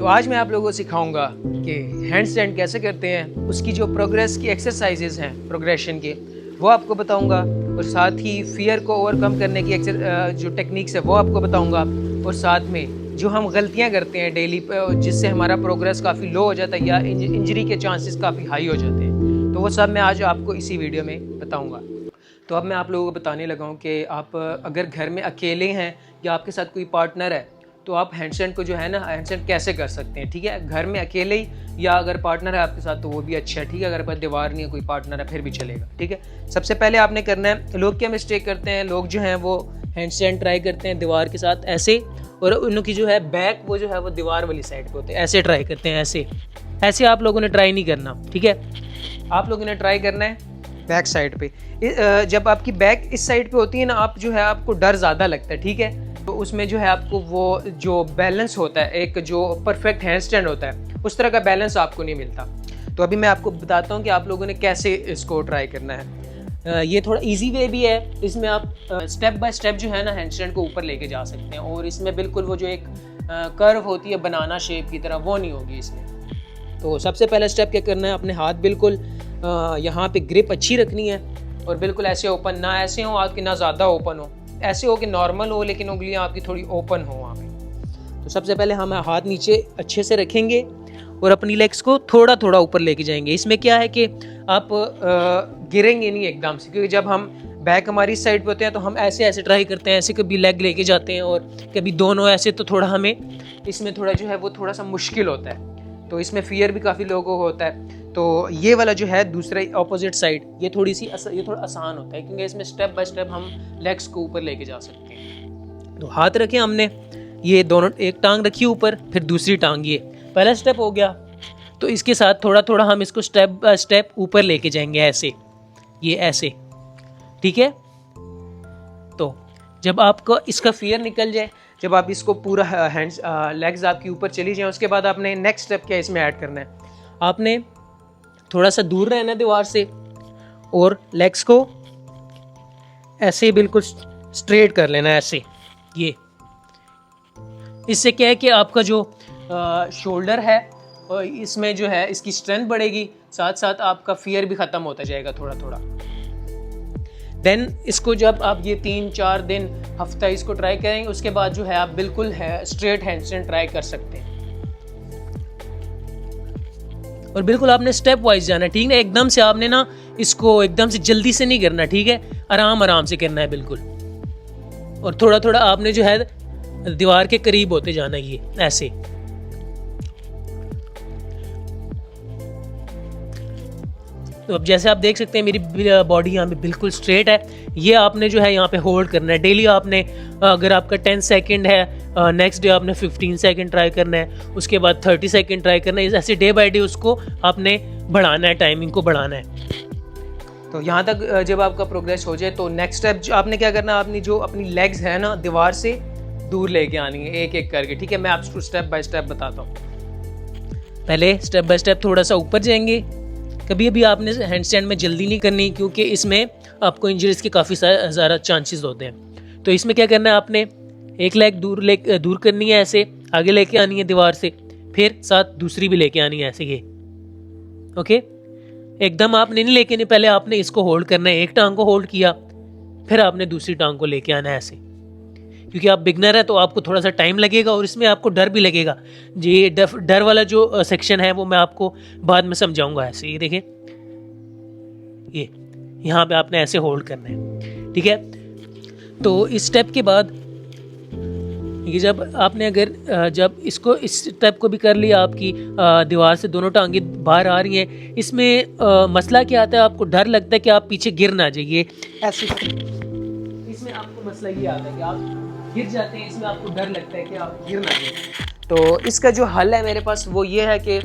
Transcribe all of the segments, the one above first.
आज मैं आप लोगों को सिखाऊंगा कि हैंड स्टैंड कैसे करते हैं, उसकी जो प्रोग्रेस की एक्सरसाइजेज हैं प्रोग्रेशन के, वो आपको बताऊंगा। और साथ ही फियर को ओवरकम करने की जो टेक्निक्स है वो आपको बताऊंगा। और साथ में जो हम गलतियां करते हैं डेली जिससे हमारा प्रोग्रेस काफ़ी लो हो जाता है या इंजरी के चांसेस काफ़ी हाई हो जाते हैं, तो वो सब मैं आज आपको इसी वीडियो में बताऊँगा। तो अब मैं आप लोगों को बताने लगा हूँ कि आप अगर घर में अकेले हैं या आपके साथ कोई पार्टनर है तो आप हैंडस्टैंड को जो है ना हैंडस्टैंड कैसे कर सकते हैं। ठीक है, घर में अकेले ही या अगर पार्टनर है आपके साथ तो वो भी अच्छा है। ठीक है, अगर पर दीवार नहीं है, कोई पार्टनर है फिर भी चलेगा। ठीक है, सबसे पहले आपने करना है, लोग क्या मिस्टेक करते हैं, लोग जो हैं वो हैंडस्टैंड ट्राई करते हैं दीवार के साथ ऐसे, और उनकी जो है बैक वो जो है वो दीवार वाली साइड पे होते हैं, ऐसे ट्राई करते हैं। ऐसे आप लोगों ने ट्राई नहीं करना। ठीक है, आप लोगों ने ट्राई करना है बैक साइड पे। जब आपकी बैक इस साइड पे होती है ना, आप जो है आपको डर ज़्यादा लगता है। ठीक है, तो उसमें जो है आपको वो जो बैलेंस होता है, एक जो परफेक्ट हैंड स्टैंड होता है, उस तरह का बैलेंस आपको नहीं मिलता। तो अभी मैं आपको बताता हूँ कि आप लोगों ने कैसे इसको ट्राई करना है। ये थोड़ा इजी वे भी है, इसमें आप स्टेप बाय स्टेप जो है ना हैंड स्टैंड को ऊपर लेके जा सकते हैं। और इसमें बिल्कुल वो जो एक कर्व होती है बनाना शेप की तरह, वो नहीं होगी इसमें। तो सबसे पहला स्टेप क्या करना है, अपने हाथ बिल्कुल यहाँ पे ग्रिप अच्छी रखनी है और बिल्कुल ऐसे ओपन, ना ऐसे हो आपके ना ज़्यादा ओपन हो, ऐसे हो कि नॉर्मल हो लेकिन उंगलियां आपकी थोड़ी ओपन हो वहाँ पे। तो सबसे पहले हम हाथ नीचे अच्छे से रखेंगे और अपनी लेग्स को थोड़ा थोड़ा ऊपर लेके जाएंगे। इसमें क्या है कि आप गिरेंगे नहीं एकदम से, क्योंकि जब हम बैक हमारी साइड पे होते हैं तो हम ऐसे ऐसे ट्राई करते हैं, ऐसे कभी लेग लेके जाते हैं और कभी दोनों ऐसे, तो थोड़ा हमें इसमें थोड़ा जो है वो थोड़ा सा मुश्किल होता है। तो इसमें फियर भी काफ़ी लोगों को होता है। तो ये वाला जो है दूसरा ऑपोजिट साइड, ये थोड़ा आसान होता है क्योंकि इसमें स्टेप बाय स्टेप हम लेग्स को ऊपर लेके जा सकते हैं। तो हाथ रखे हमने, ये दोनों, एक टांग रखी ऊपर, फिर दूसरी टांग, ये पहला स्टेप हो गया। तो इसके साथ थोड़ा थोड़ा हम इसको स्टेप बाय स्टेप ऊपर लेके जाएंगे, ऐसे, ये ऐसे। ठीक है, तो जब आपको इसका फियर निकल जाए, जब आप इसको पूरा हैंड्स लेग्स आपकी ऊपर चली जाए, उसके बाद आपने नेक्स्ट स्टेप क्या इसमें ऐड करना है, आपने थोड़ा सा दूर रहना है दीवार से और लेग्स को ऐसे बिल्कुल स्ट्रेट कर लेना है, ऐसे। ये इससे क्या है कि आपका जो शोल्डर है इसमें जो है इसकी स्ट्रेंथ बढ़ेगी, साथ साथ आपका फियर भी ख़त्म होता जाएगा थोड़ा थोड़ा। देन इसको जब आप ये 3-4 दिन, हफ्ता इसको ट्राई करेंगे, उसके बाद जो है आप बिल्कुल स्ट्रेट हैंडस्टैंड ट्राई कर सकते हैं। और बिल्कुल आपने स्टेप वाइज जाना है। ठीक है, एकदम से आपने ना इसको एकदम से जल्दी से नहीं करना। ठीक है, आराम आराम से करना है बिल्कुल। और थोड़ा थोड़ा आपने जो है दीवार के करीब होते जाना है, ये ऐसे। तो अब जैसे आप देख सकते हैं मेरी बॉडी यहाँ पे बिल्कुल स्ट्रेट है। ये आपने जो है यहाँ पे होल्ड करना है डेली। आपने अगर आपका 10 सेकंड है, नेक्स्ट डे आपने 15 सेकंड ट्राई करना है, उसके बाद 30 सेकंड ट्राई करना है। ऐसे डे बाय डे उसको आपने बढ़ाना है, टाइमिंग को बढ़ाना है। तो यहाँ तक जब आपका प्रोग्रेस हो जाए तो नेक्स्ट स्टेप आपने क्या करना है, आपने जो अपनी लेग्स है ना दीवार से दूर लेके आनी है, एक एक करके। ठीक है, मैं आपको स्टेप बाय स्टेप बताता हूँ। पहले स्टेप बाय स्टेप थोड़ा सा ऊपर जाएंगे। कभी भी आपने हैंड स्टैंड में जल्दी नहीं करनी, क्योंकि इसमें आपको इंजरीज के काफ़ी ज़्यादा चांसेस होते हैं। तो इसमें क्या करना है, आपने एक लेग दूर करनी है, ऐसे आगे लेके आनी है दीवार से, फिर साथ दूसरी भी लेके आनी है, ऐसे। ये ओके, एकदम आपने नहीं लेके, नहीं, पहले आपने इसको होल्ड करना है, एक टांग को होल्ड किया, फिर आपने दूसरी टांग को लेके आना है, ऐसे। क्योंकि आप बिगनर है तो आपको थोड़ा सा टाइम लगेगा और इसमें आपको डर भी लगेगा। ये डर वाला जो सेक्शन है वो मैं आपको बाद में समझाऊंगा। ऐसे ये देखें, ये यहाँ पे आपने ऐसे होल्ड करना है। ठीक है, तो इस स्टेप के बाद ये जब आपने अगर जब इसको इस स्टेप को भी कर लिया, आपकी दीवार से दोनों टांगे बाहर आ रही हैं, इसमें मसला क्या आता है, आपको डर लगता है कि आप पीछे गिर ना जाइए, ऐसे। इसमें आपको मसला ये आता है कि आप गिर जाते हैं, इसमें आपको डर लगता है कि आप गिर ना जाए। तो इसका जो हल है मेरे पास वो ये है कि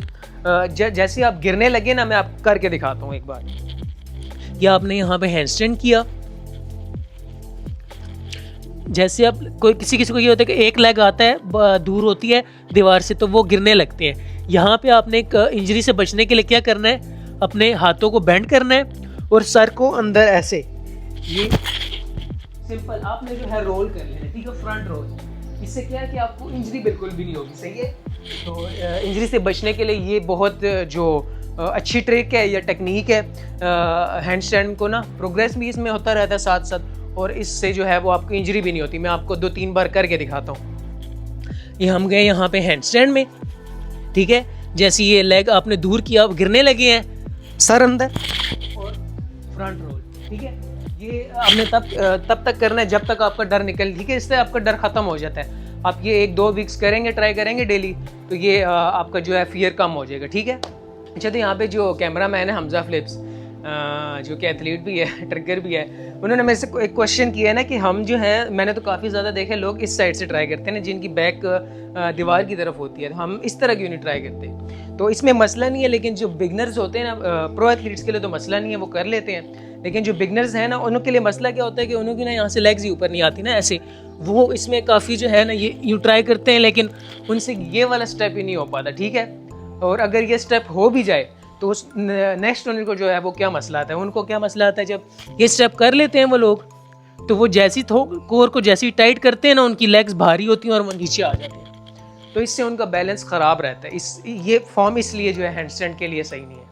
जैसे आप गिरने लगे ना, मैं आपको करके दिखाता हूँ एक बार। ये आपने यहाँ पे हैंडस्टैंड किया, जैसे आप किसी को ये होता है कि एक लेग आता है दूर होती है दीवार से तो वो गिरने लगते हैं। यहाँ पे आपने एक इंजरी से बचने के लिए क्या करना है, अपने हाथों को बेंड करना है और सर को अंदर ऐसे, ये सिंपल आपने जो है रोल कर लेना। ठीक है, फ्रंट रोल। इससे क्या है कि आपको इंजरी बिल्कुल भी नहीं होगी। सही है, तो इंजरी से बचने के लिए ये बहुत जो अच्छी ट्रिक है या टेक्निक है हैंड स्टैंड को ना, प्रोग्रेस भी इसमें होता रहता है साथ साथ, और इससे जो है वो आपको इंजरी भी नहीं होती। मैं आपको 2-3 बार करके दिखाता हूँ। ये हम गए यहाँ पे हैंड स्टैंड में, ठीक है। जैसे ये लेग आपने दूर किया, गिरने लगे हैं, सर अंदर और फ्रंट रोल, ठीक है। ये आपने तब तक करना है जब तक आपका डर निकल, ठीक है। इससे आपका डर खत्म हो जाता है। आप ये 1-2 वीक्स करेंगे, ट्राई करेंगे डेली, तो ये आपका जो है फियर कम हो जाएगा, ठीक है। अच्छा, तो यहाँ पे जो कैमरा मैन है हमजा फिलिप्स, जो कि एथलीट भी है, ट्रिगर भी है, उन्होंने मेरे से एक क्वेश्चन किया है ना कि हम जो है, मैंने तो काफ़ी ज़्यादा देखे लोग इस साइड से ट्राई करते हैं ना, जिनकी बैक दीवार की तरफ होती है, तो हम इस तरह क्यों नहीं ट्राई करते। तो इसमें मसला नहीं है, लेकिन जो बिगनर्स होते हैं ना, प्रो एथलीट्स के लिए तो मसला नहीं है, वो कर लेते हैं। लेकिन जो बिगनर्स हैं ना, उनके लिए मसला क्या होता है कि उनकी ना यहाँ से लेग्स ही ऊपर नहीं आती ना, ऐसे वो इसमें काफ़ी जो है ना ये यूँ ट्राई करते हैं, लेकिन उनसे ये वाला स्टेप ही नहीं हो पाता, ठीक है। और अगर ये स्टेप हो भी जाए तो उस नेक्स्ट उनको जो है वो क्या मसला आता है, उनको क्या मसला आता है, जब ये स्टेप कर लेते हैं वो लोग, तो वो जैसी कोर को जैसी टाइट करते हैं ना, उनकी लेग्स भारी होती हैं और वो नीचे आ जाती हैं, तो इससे उनका बैलेंस ख़राब रहता है। ये फॉर्म इसलिए जो है हैंडस्टैंड के लिए सही नहीं है।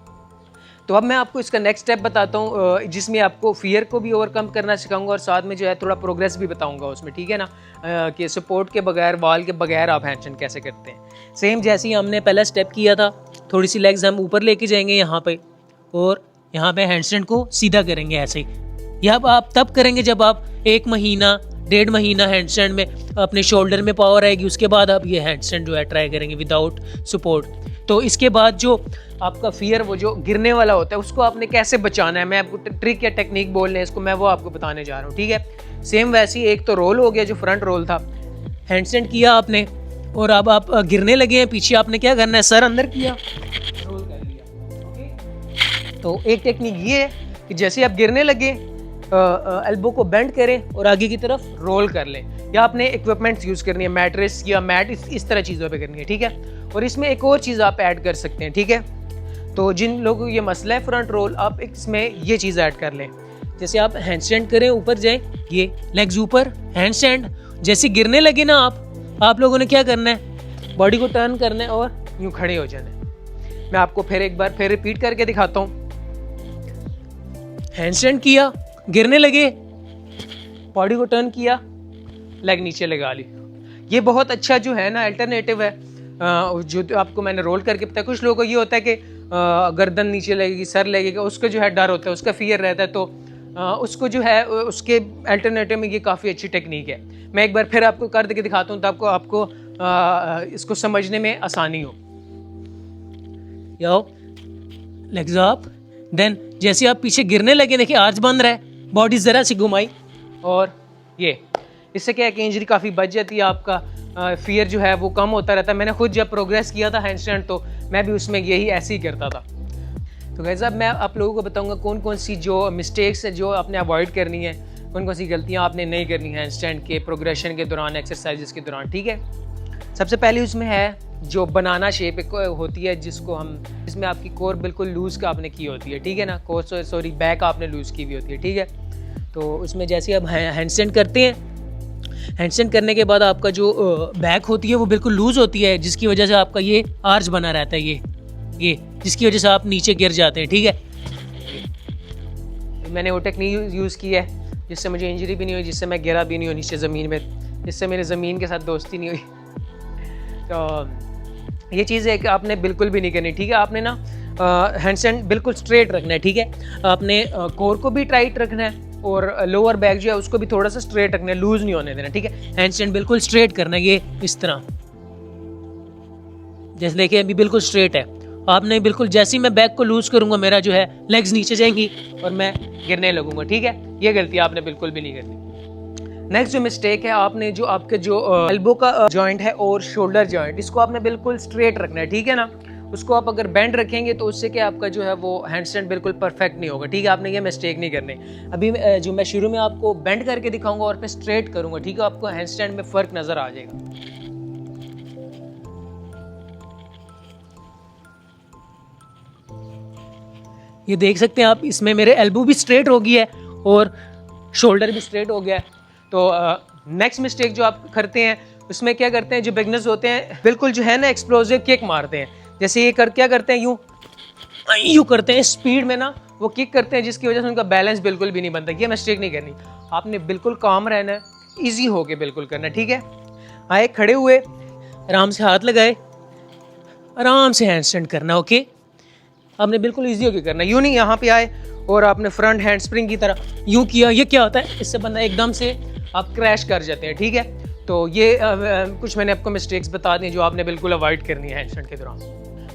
तो अब मैं आपको इसका नेक्स्ट स्टेप बताता हूँ, जिसमें आपको फियर को भी ओवरकम करना सिखाऊंगा और साथ में जो है थोड़ा प्रोग्रेस भी बताऊंगा उसमें, ठीक है ना, कि सपोर्ट के बगैर, वॉल के बगैर आप हैंडस्टैंड कैसे करते हैं। सेम जैसे ही हमने पहला स्टेप किया था, थोड़ी सी लेग्स हम ऊपर लेके जाएंगे यहाँ पे, और यहाँ पे हैंडस्टैंड को सीधा करेंगे ऐसे ही। यह आप तब करेंगे जब आप 1 महीना 1.5 महीना हैंडस्टैंड में अपने शोल्डर में पावर आएगी, उसके बाद आप ये हैंडस्टैंड जो है ट्राई करेंगे विदाउट सपोर्ट। तो इसके बाद जो आपका फियर, वो जो गिरने वाला होता है, उसको आपने कैसे बचाना है, मैं आपको ट्रिक या टेक्निक बोल रहे हैं इसको, मैं वो आपको बताने जा रहा हूँ, ठीक है। सेम वैसे ही एक तो रोल हो गया, जो फ्रंट रोल था, हैंडस्टैंड किया आपने, और अब आप गिरने लगे हैं पीछे, आपने क्या करना है, सर अंदर किया, रोल कर लिया, ओके। तो एक टेक्निक ये है कि जैसे आप गिरने लगे, एल्बो को बेंड करें और आगे की तरफ रोल कर लें, या आपने इक्विपमेंट्स यूज़ करनी है, मैट्रेस या मैट, इस तरह चीज़ों पे करनी है, ठीक है। और इसमें एक और चीज़ आप ऐड कर सकते हैं, ठीक है। तो जिन लोगों को ये मसला है फ्रंट रोल, आप इसमें ये चीज़ ऐड कर लें। जैसे आप हैंडस्टैंड करें, ऊपर जाएं, ये लेग्स ऊपर, हैंडस्टैंड, जैसे गिरने लगे ना आप लोगों ने क्या करना है, बॉडी को टर्न करना है और यूँ खड़े हो जाना है। मैं आपको फिर एक बार फिर रिपीट करके दिखाता हूँ। हैंडस्टैंड किया, गिरने लगे, बॉडी को टर्न किया, लेग नीचे लगा ली। ये बहुत अच्छा जो है ना अल्टरनेटिव है, जो आपको मैंने रोल करके बताया। कुछ लोगों को ये होता है कि गर्दन नीचे लगेगी, सर लगेगा, उसका जो है डर होता है, उसका फियर रहता है, तो उसको जो है उसके अल्टरनेटिव में ये काफ़ी अच्छी टेक्निक है। मैं एक बार फिर आपको कर के दिखाता हूँ, तो आपको इसको समझने में आसानी हो। यो लेग्स अप, देन जैसे आप पीछे गिरने लगे, देखिए आर्च बंद रहा है, बॉडी ज़रा सी घुमाई, और ये इससे क्या है कि इंजरी काफ़ी बच जाती है, आपका फियर जो है वो कम होता रहता है। मैंने खुद जब प्रोग्रेस किया था हैंडस्टैंड, तो मैं भी उसमें यही ऐसे ही करता था। तो गाइस, अब मैं आप लोगों को बताऊंगा कौन कौन सी जो मिस्टेक्स है जो आपने अवॉइड करनी है, कौन कौन सी गलतियां आपने नहीं करनी है हैंडस्टैंड के प्रोग्रेशन के दौरान, एक्सरसाइजेस के दौरान, ठीक है। सबसे पहले उसमें है जो बनाना शेप होती है, जिसमें आपकी कोर बिल्कुल लूज़ का आपने की होती है, ठीक है ना, कोर सॉरी बैक आपने लूज़ की हुई होती है, ठीक है। तो उसमें जैसे आप हैंडस्टैंड करते हैं, हैंडस्टैंड करने के बाद आपका जो बैक होती है वो बिल्कुल लूज़ होती है, जिसकी वजह से आपका ये आर्च बना रहता है, ये जिसकी वजह से आप नीचे गिर जाते हैं, ठीक है। मैंने वो टेक्निक यूज़ की है जिससे मुझे इंजरी भी नहीं हुई, जिससे मैं गिरा भी नहीं हुई नीचे ज़मीन में, जिससे मेरे ज़मीन के साथ दोस्ती नहीं हुई। तो ये चीज़ है कि आपने बिल्कुल भी नहीं करनी, ठीक है। आपने ना हैंडस्टैंड बिल्कुल स्ट्रेट रखना है, ठीक है। आपने कोर को भी टाइट रखना है और लोअर बैक जो है उसको भी थोड़ा सा स्ट्रेट रखना है, लूज नहीं होने देना, ठीक है। हैंडस्टैंड बिल्कुल स्ट्रेट करना है, ये इस तरह, जैसे देखिए अभी बिल्कुल स्ट्रेट है। आपने बिल्कुल जैसे ही मैं बैक को लूज करूंगा, मेरा जो है लेग्स नीचे जाएंगी और मैं गिरने लगूंगा, ठीक है। ये गलती आपने बिल्कुल भी नहीं करनी। नेक्स्ट जो मिस्टेक है, आपने जो आपके जो एल्बो का जॉइंट है और शोल्डर जॉइंट, इसको आपने बिल्कुल स्ट्रेट रखना है, ठीक है ना। उसको आप अगर बेंड रखेंगे तो उससे क्या आपका जो है वो हैंडस्टैंड बिल्कुल परफेक्ट नहीं होगा, ठीक है। आपने ये मिस्टेक नहीं करनी। अभी जो मैं शुरू में आपको बेंड करके दिखाऊंगा और फिर स्ट्रेट करूंगा, ठीक है। आपको हैंडस्टैंड में फ़र्क नज़र आ जाएगा। ये देख सकते हैं आप, इसमें मेरे एल्बो भी स्ट्रेट हो गई है और शोल्डर भी स्ट्रेट हो गया है। तो नेक्स्ट मिस्टेक जो आप करते हैं उसमें क्या करते हैं जो बिगनर्स होते हैं, बिल्कुल जो है ना एक्सप्लोसिव किक मारते हैं। जैसे ये क्या करते हैं, यूँ करते हैं स्पीड में ना, वो किक करते हैं जिसकी वजह से उनका बैलेंस बिल्कुल भी नहीं बनता। ये मिस्टेक नहीं करनी, आपने बिल्कुल काम रहना है, ईजी होके बिल्कुल करना है, ठीक है। आए, खड़े हुए, आराम से हाथ लगाए, आराम से हैंड स्टैंड करना, ओके। आपने बिल्कुल ईजी होके करना, यूँ नहीं यहाँ पे आए और आपने फ्रंट हैंड स्प्रिंग की तरह यूँ किया। ये क्या होता है, इससे बंदा एकदम से आप क्रैश कर जाते हैं, ठीक है। तो ये कुछ मैंने आपको मिस्टेक्स बता दी जो आपने बिल्कुल अवॉइड करनी है हैंड स्टैंड के दौरान।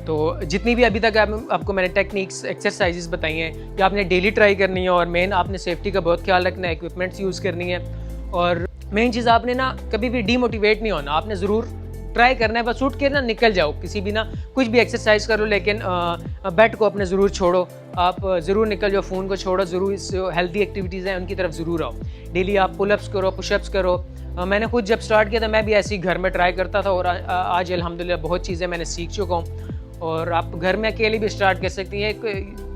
तो जितनी भी अभी तक आपको मैंने टेक्निक्स एक्सरसाइजेस बताई हैं कि आपने डेली ट्राई करनी है, और मेन आपने सेफ्टी का बहुत ख्याल रखना है, इक्विपमेंट्स यूज़ करनी है, और मेन चीज़ आपने ना कभी भी डीमोटिवेट नहीं होना, आपने ज़रूर ट्राई करना है। बस उठ के ना निकल जाओ, किसी भी ना कुछ भी एक्सरसाइज करो, लेकिन बेड को अपने ज़रूर छोड़ो, आप ज़रूर निकल जाओ, फ़ोन को छोड़ो, ज़रूर इस हेल्दी एक्टिविटीज़ हैं उनकी तरफ ज़रूर आओ। डेली आप पुलअप्स करो, पुशअप्स करो। मैंने खुद जब स्टार्ट किया था मैं भी ऐसे ही घर में ट्राई करता था, और आज अल्हम्दुलिल्लाह बहुत चीज़ें मैंने सीख चुका हूँ। और आप घर में अकेले भी स्टार्ट कर सकती हैं।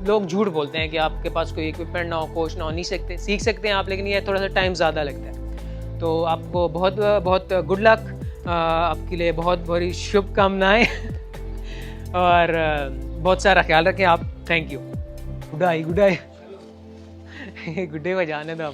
लोग झूठ बोलते हैं कि आपके पास कोई इक्विपमेंट ना हो, कोच ना हो, नहीं सकते, सीख सकते हैं आप, लेकिन ये थोड़ा सा टाइम ज़्यादा लगता है। तो आपको बहुत बहुत गुड लक, आपके लिए बहुत बड़ी शुभकामनाएं और बहुत सारा ख्याल रखें आप। Thank you. गुड डे को जाने दो आप।